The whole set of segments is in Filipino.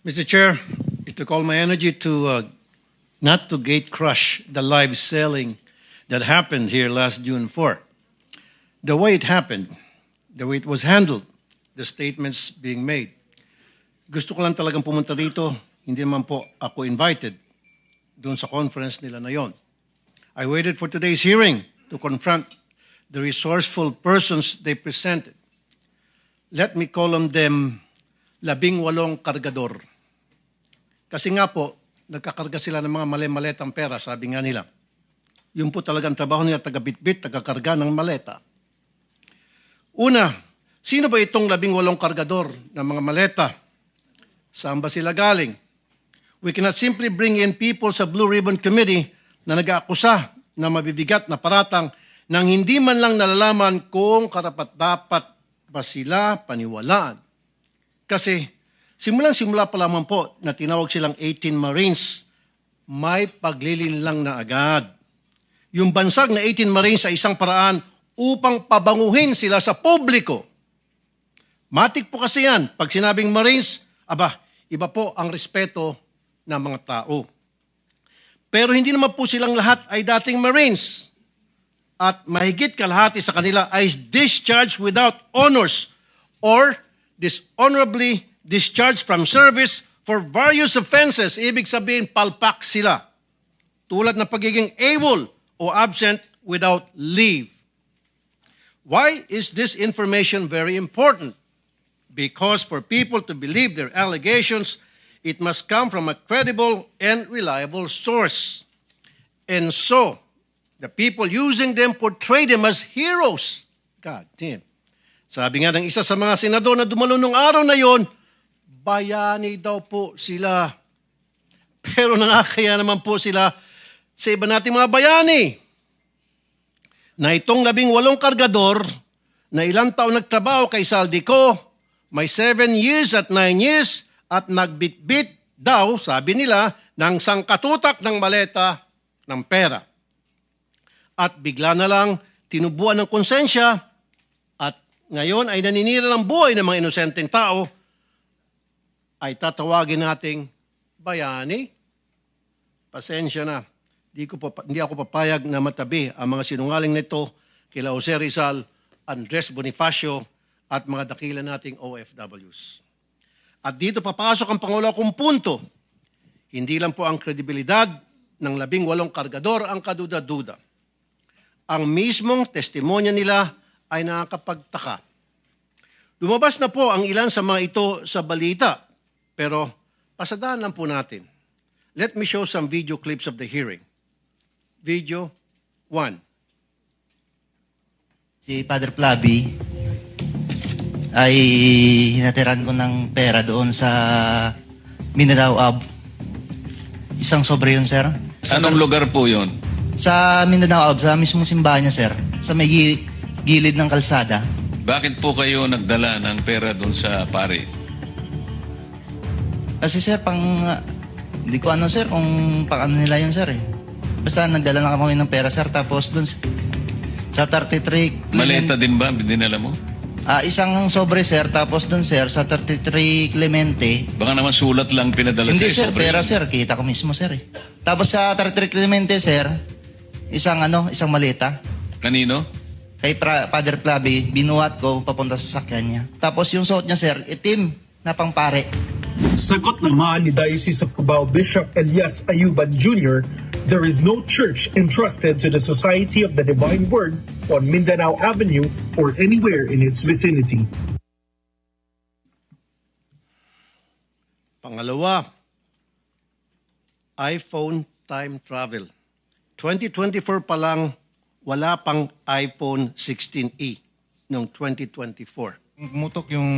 Mr. Chair, it took all my energy to not to gate crush the live selling that happened here last June 4. The way it happened, the way it was handled, the statements being made. Gusto ko lang talagang pumunta dito, hindi naman po ako invited doon sa conference nila na yon. I waited for today's hearing to confront the resourceful persons they presented. Let me call on them 18 kargador. Kasi nga po, nagkakarga sila ng mga mali-maletang pera, sabi nga nila. Yun po talagang trabaho nila, taga-bitbit, taga-karga ng maleta. Una, sino ba itong 18 kargador ng mga maleta? Saan ba sila galing? We cannot simply bring in people sa Blue Ribbon Committee na nag-aakusa na mabibigat na paratang nang hindi man lang nalalaman kung karapat-dapat ba sila paniwalaan. Kasi simulang-simula pa lamang po na tinawag silang 18 Marines, may paglilin lang na agad. Yung bansag na 18 Marines ay isang paraan upang pabanguhin sila sa publiko. Matik po kasi yan. Pag sinabing Marines, iba po ang respeto ng mga tao. Pero hindi naman po silang lahat ay dating Marines. At mahigit kalahati sa kanila ay discharged without honors or dishonorably discharged from service for various offenses. Ibig sabihin, palpak sila. Tulad ng pagiging AWOL o absent without leave. Why is this information very important? Because for people to believe their allegations, it must come from a credible and reliable source. And so, the people using them portray them as heroes. God damn. Sabi nga ng isa sa mga senador na dumalo nung araw na yon, bayani daw po sila. Pero nakakaya naman po sila sa iba nating mga bayani. Na itong 18 kargador na ilang taon nagtrabaho kay Saldico, may 7 years at 9 years at nagbitbit daw, sabi nila, ng sangkatutak ng maleta ng pera. At bigla na lang tinubuan ng konsensya at ngayon ay naninira ng buhay ng mga inosenteng tao, ay tatawagin nating bayani. Pasensya na. Hindi ako papayag na matabi ang mga sinungaling nito kila Jose Rizal, Andres Bonifacio at mga dakila nating OFWs. At dito papasok ang pangulo kong punto. Hindi lang po ang kredibilidad ng 18 kargador ang kaduda-duda. Ang mismong testimonya nila ay nakakapagtaka. Lumabas na po ang ilan sa mga ito sa balita, pero pasadaan lang po natin. Let me show some video clips of the hearing. Video 1. Si Father Flavi ay hinatiran ko ng pera doon sa Mindanao Ab. Isang sobre yun, sir. Anong lugar po yun? Sa Mindanao Ab, sa mismong simbahan niya, sir. Sa may gilid ng kalsada. Bakit po kayo nagdala ng pera doon sa pare? Kasi, sir, hindi ko ano, sir, kung pang ano nila yun, sir, eh. Basta nagdala na kami ng pera, sir. Tapos doon sa 33 Maleta din ba? Dinala mo? Isang sobre, sir. Tapos doon, sir, sa 33 Clemente. Baka naman sulat lang pinadala Hindi, sa'yo, sir. Pera, sir. Kita ko mismo, sir, eh. Tapos sa 33 Clemente, sir, isang maleta. Kanino? Kay Father Flavi, binuhat ko papunta sa sakyan niya. Tapos yung suot niya, sir, itim na pangpare. Sagot naman ni Diocese of Cubao Bishop Elias Ayuban Jr., there is no church entrusted to the Society of the Divine Word on Mindanao Avenue or anywhere in its vicinity. Pangalawa, iPhone time travel. 2024 pa lang, wala pang iPhone 16e noong 2024. Mutok yung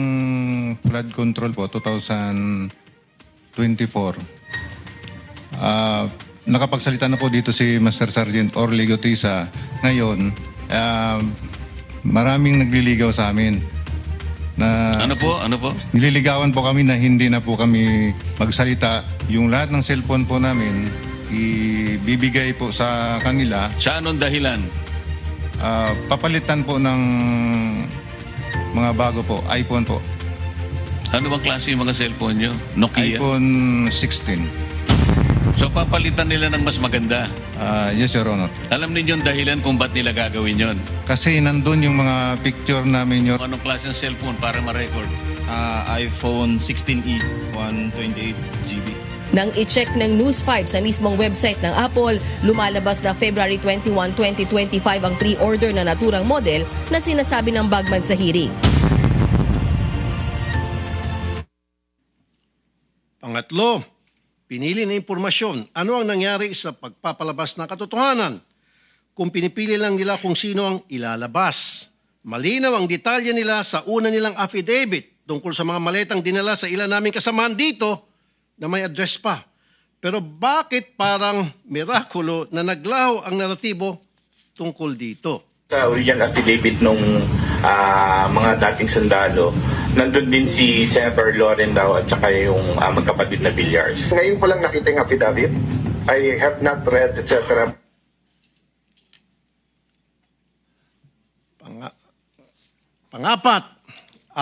flood control po, 2024. Nakapagsalita na po dito si Master Sergeant Orly Gutisa. Ngayon, maraming nagliligaw sa amin. Ano po? Nililigawan po kami na hindi na po kami magsalita. Yung lahat ng cellphone po namin, ibibigay po sa kanila. Sa anong dahilan? Papalitan po ng mga bago po, iPhone po. Ano bang klase yung mga cellphone nyo? Nokia? iPhone 16. So papalitan nila ng mas maganda. Yes, Your Honor. Alam ninyo yung dahilan kung ba't nila gagawin yon? Kasi nandun yung mga picture namin, Your Anong klase ng cellphone para ma-record? iPhone 16e, 128 GB. Nang i-check ng News 5 sa mismong website ng Apple, lumalabas na February 21, 2025 ang pre-order na naturang model na sinasabi ng Bagman sa hearing. Pangatlo, pinili na impormasyon. Ano ang nangyari sa pagpapalabas ng katotohanan? Kung pinipili lang nila kung sino ang ilalabas. Malinaw ang detalye nila sa una nilang affidavit tungkol sa mga maletang dinala sa ilan naming kasamahan dito na may address pa. Pero bakit parang mirakulo na naglaho ang naratibo tungkol dito? Sa original affidavit nung mga dating sundalo, nandun din si Senator Loren daw at saka yung magkapatid na Villars. Ngayon ko lang nakita yung affidavit. I have not read, etc. Pangapat,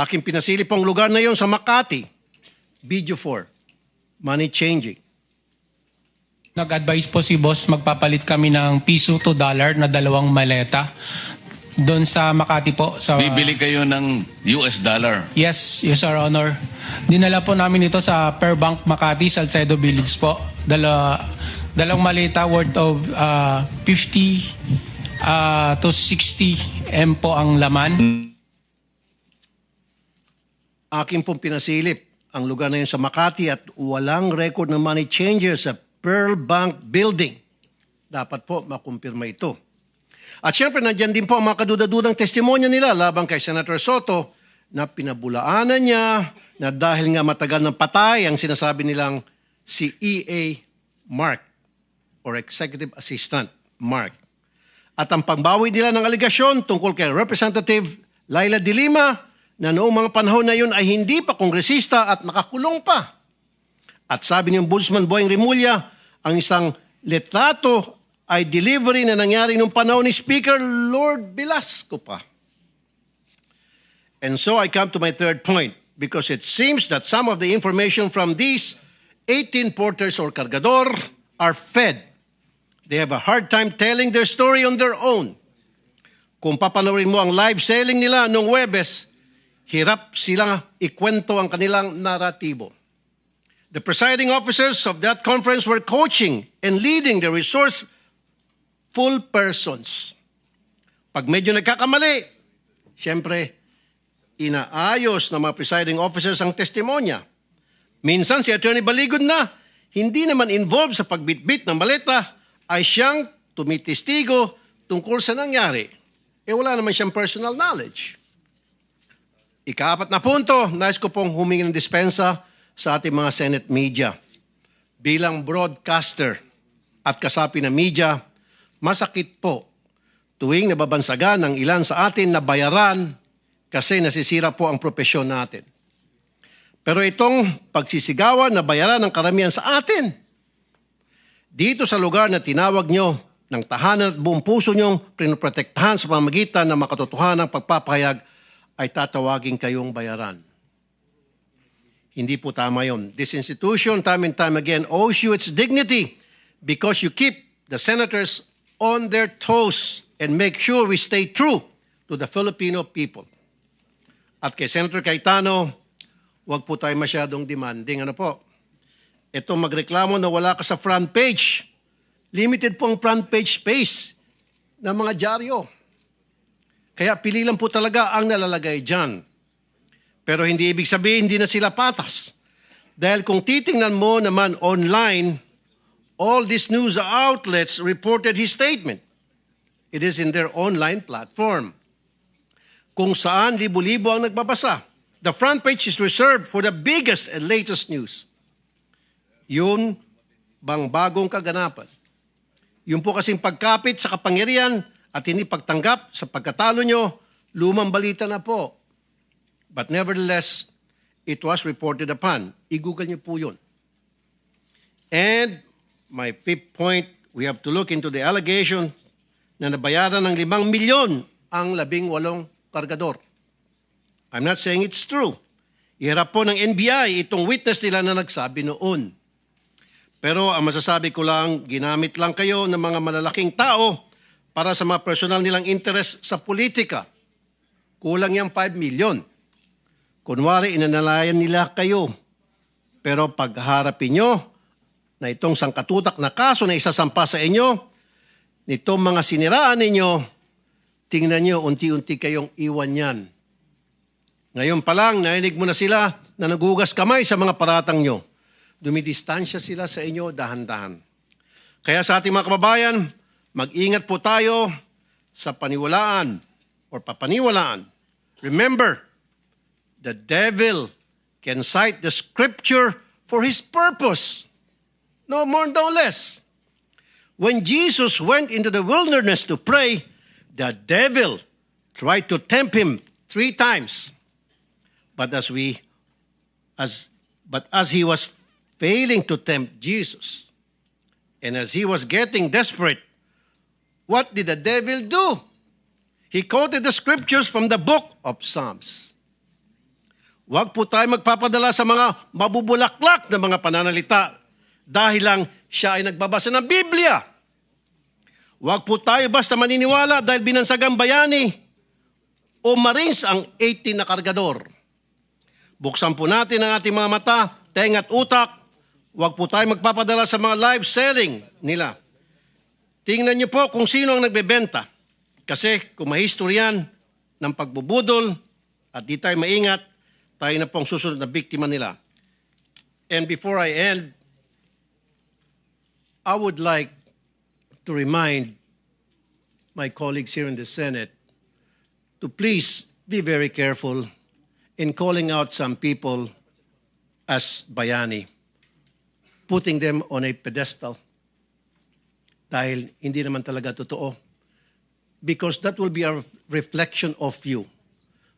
aking pinasilip ang lugar na yon sa Makati. Video 4, money changing. Nag-advise po si boss, magpapalit kami ng piso to dollar na 2 maleta doon sa Makati po. Sa, Bibili kayo ng US dollar. Yes, Your Honor. Dinala po namin ito sa Per Bank Makati, Salcedo Village po. Dalawang maleta worth of 50 to 60 M po ang laman. Aking pong pinasilip ang lugar na yun sa Makati at walang record ng money changer sa Pearl Bank Building. Dapat po makumpirma ito. At syempre, nandyan din po ang mga kadudadudang testimonya nila laban kay Senator Soto na pinabulaanan niya na dahil nga matagal ng patay ang sinasabi nilang si E.A. Mark or Executive Assistant Mark. At ang pangbawi nila ng aligasyon tungkol kay Representative Laila de Lima na noong mga panahon na yun ay hindi pa kongresista at nakakulong pa. At sabi ni Ombudsman Boying Rimulya, ang isang letrato ay delivery na nangyari noong panahon ni Speaker Lord Velasco pa. And so I come to my third point because it seems that some of the information from these 18 porters or cargador are fed. They have a hard time telling their story on their own. Kung papanoorin mo ang live selling nila noong Huwebes, hirap silang ikwento ang kanilang naratibo. The presiding officers of that conference were coaching and leading the resourceful persons. Pag medyo nagkakamali, siyempre, inaayos ng mga presiding officers ang testimonya. Minsan si Attorney Baligod na, hindi naman involved sa pagbitbit ng maleta, ay siyang tumitistigo tungkol sa nangyari. Wala naman siyang personal knowledge. Ika-4 na punto, nais ko pong humingi ng dispensa sa ating mga Senate media. Bilang broadcaster at kasapi ng media, masakit po tuwing nababansagan ng ilan sa atin na bayaran kasi nasisira po ang propesyon natin. Pero itong pagsisigawan na bayaran ng karamihan sa atin, dito sa lugar na tinawag nyo ng tahanan at buong puso nyong pinoprotektahan sa pamamagitan ng makatotohanang pagpapahayag, ay tatawagin kayong bayaran. Hindi po tama yun. This institution, time and time again, owes you its dignity because you keep the senators on their toes and make sure we stay true to the Filipino people. At kay Senator Cayetano, huwag po tayo masyadong demanding. Ano po? Ito magreklamo na wala ka sa front page. Limited pong front page space ng mga dyaryo. Kaya pili lang po talaga ang nalalagay dyan. Pero hindi ibig sabihin hindi na sila patas. Dahil kung titingnan mo naman online, all these news outlets reported his statement. It is in their online platform. Kung saan libo-libo ang nagbabasa. The front page is reserved for the biggest and latest news. Yun bang bagong kaganapan? Yung po kasing pagkapit sa kapangyarihan at hindi pagtanggap sa pagkatalo nyo, lumang balita na po. But nevertheless, it was reported upon. I-google nyo po yun. And my fifth point, we have to look into the allegation na nabayaran ng 5 milyon ang 18 kargador. I'm not saying it's true. Iharap po ng NBI itong witness nila na nagsabi noon. Pero ang masasabi ko lang, ginamit lang kayo ng mga malalaking tao para sa mga personal nilang interest sa politika. Kulang yung 5 million. Kunwari, inanalayan nila kayo. Pero pagharapin nyo na itong sangkatutak na kaso na isasampa sa inyo, nitong mga siniraan ninyo, tingnan nyo, unti-unti kayong iwan yan. Ngayon pa lang, narinig mo na sila na nagugas kamay sa mga paratang nyo. Dumidistansya sila sa inyo dahan-dahan. Kaya sa ating mga kababayan, mag-ingat po tayo sa paniwalaan or papaniwalaan. Remember, the devil can cite the scripture for his purpose. No more, no less. When Jesus went into the wilderness to pray, the devil tried to tempt him 3 times. But as he was failing to tempt Jesus, and as he was getting desperate, what did the devil do? He quoted the scriptures from the book of Psalms. Huwag po tayo magpapadala sa mga mabubulaklak na mga pananalita dahil lang siya ay nagbabasa ng Biblia. Huwag po tayo basta maniniwala dahil binansagang bayani o Marines ang 18 na kargador. Buksan po natin ang ating mga mata, tenga at utak. Huwag po tayo magpapadala sa mga live selling nila. Tingnan niyo po kung sino ang nagbebenta. Kasi kung mahistoryan ng pagbubudol at di tayo maingat, tayo na pong susunod na biktima nila. And before I end, I would like to remind my colleagues here in the Senate to please be very careful in calling out some people as bayani, putting them on a pedestal dahil hindi naman talaga totoo. Because that will be a reflection of you.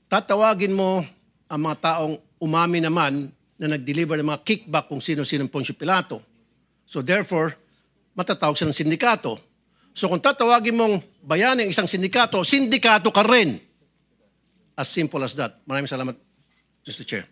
Tatawagin mo ang mga taong umami naman na nag-deliver ng mga kickback kung sino-sino pong si Pilato. So therefore, matatawag siya ng sindikato. So kung tatawagin mong bayani ang isang sindikato, sindikato ka rin. As simple as that. Maraming salamat, Mr. Chair.